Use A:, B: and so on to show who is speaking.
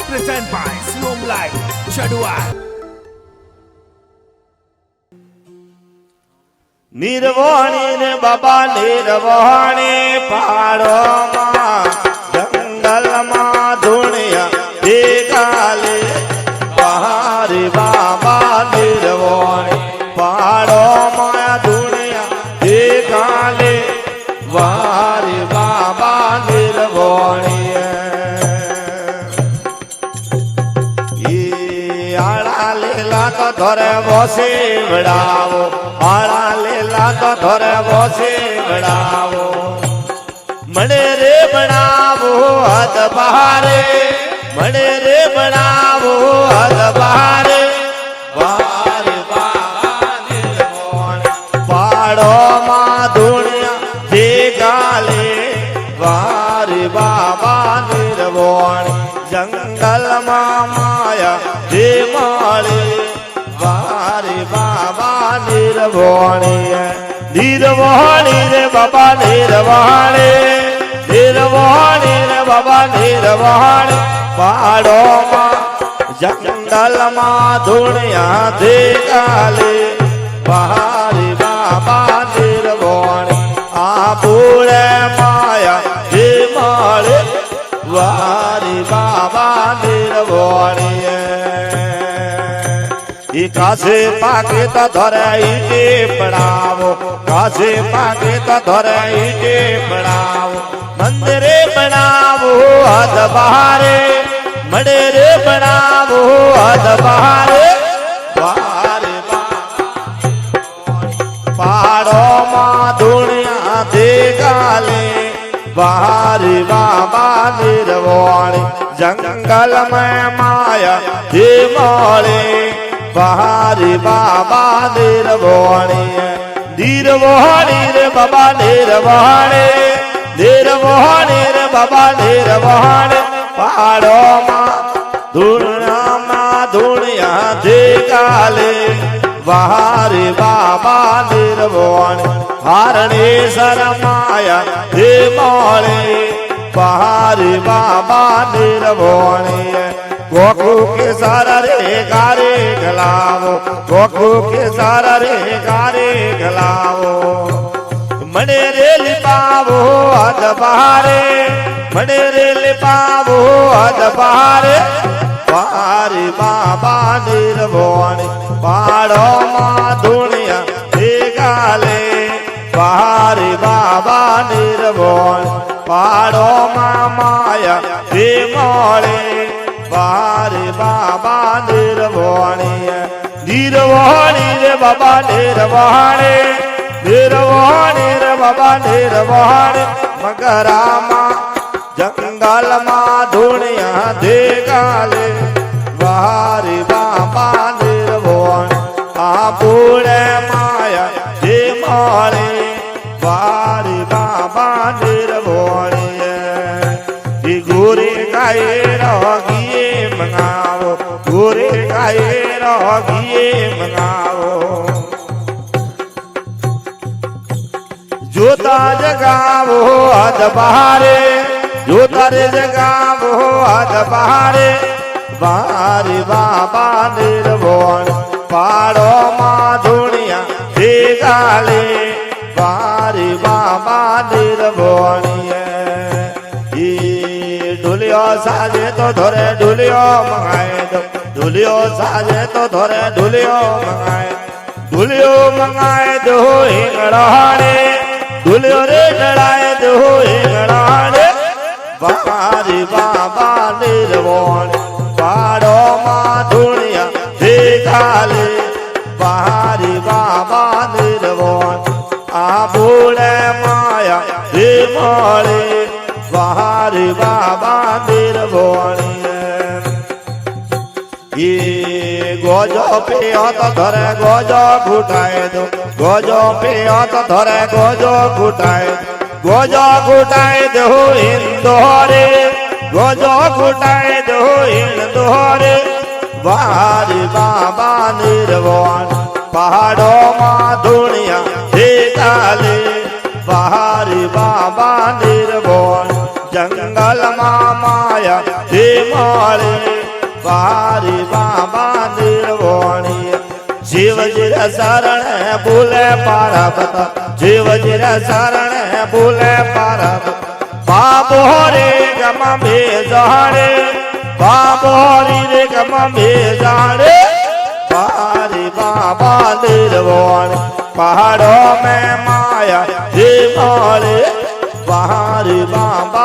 A: Present by Siom Live, Chaduar.
B: નિર્વાણી ને બાબા નિર્વાણી પાડોમાં જંગલમાં ધૂણિયા દેખાલે પહારી બાબા નિર્વાણી પાડોમાં ધૂણિયા દેખાલે વારી બાબા નિર્વાણી આળા લેલા તો ધરે બોસે વડાવો આળા લેલા તો ધરે બોસે વડાવો મને રે બનાવો હદ બહારે મને રે બનાવો હદ બહારે વારે બાબા નિર્વાણી પાડો માં ધૂણિયા દેખાલે વારે બાબા નિર્વાણી જંગલમાં માયા જે માળે વારે બાબા નિર્વાણી નિર્વાણી રે બાબા નિર્વાણી નિર્વાણી રે બાબા નિર્વાણી પાડોમાં જંગલમાં ધૂણિયા દેખાલે વારે બાબા નિર્વાણી આ ભૂળે માયા જે માળે વારી બાબા નિર્વાણી કાશે પાકે તો ધરે ઈટે પડાવો કાશે પાકે તો ધરે ઈટે પડાવો મંદિરે બનાવો હદ બહારે મડે રે બનાવો હદ બહારે વારે પાડો માં ધૂણિયા દેખાલે વારી બાબા નિર્વાણી જંગલ में માયા જે મળે વારી બાબા નિર્વાણી નિર્વાણી રે બાબા નિર્વાણી નિર્વાણી રે બાબા નિર્વાણી પાડોમાં ધૂણિયા દેખાલે વારી બાબા નિર્વાણી હારણી શરમાયા હે મોળે પહારી બાબા નિર્વાણી ગોખુ કે સારા રે ગારે ગલાવો ગોખુ કે સારા રે ગારે ગલાવો મને રે લીપાવો હદ બહારે મને રે લીપાવો હદ બહારે વારી બાબા નિર્વાણી પાડોમાં ધૂણિયા દેખાલે વારી બાબા નિર્વાણી પાડોમાં માયા જે મળે વારી બાબા નિર્વાણી નિર્વાણી રે બાબા નિર્વાણી નિર્વાણી રે બાબા નિર્વાણી મગરામાં જંગલમાં ધૂણિયા દેખાલે વારી બાબા નિર્વાણી આ પૂળે માયા જે મળે વારી બાબા નિર્વાણી ગોરે ગાયે રોગીએ મંગાવો ગોરે ગાયે રોગીએ મંગાવો જોતા જગાવો હદ બહારે જોતા રે જગાવો હદ બહારે વારી બાબા નિર્વાણી પાડોમાં ધૂણિયા દેખાલે વારી બાબા નિર્વાણી ઢોલિયો સાજે તો ધોરે ઢોલિયો મંગાય દો ઢોલિયો સાજે તો ધોરે ઢોલિયો મંગાય દો હિંગળાડે ઢોલિયો રે ડળાય દો હિંગળાડે વારી બાબા નિર્વાણી પાડોમાં ધૂણિયા દેખાલે વારી બાબા નિર્વાણી આ ભૂળે માયા જે મળે વારી બાબા નિર્વાણી ગોજો પીઓ તો ધરે ગોજો ઘૂટાય દો ગોજો પીઓ તો ધરે ગોજો ઘૂટાય દો હિંદોરે ગોજો ઘૂટાય દો હિંદોરે વારી બાબા નિર્વાણી પહાડોમાં ધૂણિયા દેખાલે વારી બાબા નિર્વાણી જંગલમાં માયા જે મળે બારી બાબા નિર્વાણી જીવ જીર શરણે બોલે પારબત જીવ જીર શરણે બોલે પારબત બાબો રે ગમ ભેજાડે બાબો રે ગમ ભેજાડે બારી બાબા નિર્વાણી पहाड़ों में माया जी मोरे बाहरी बाबा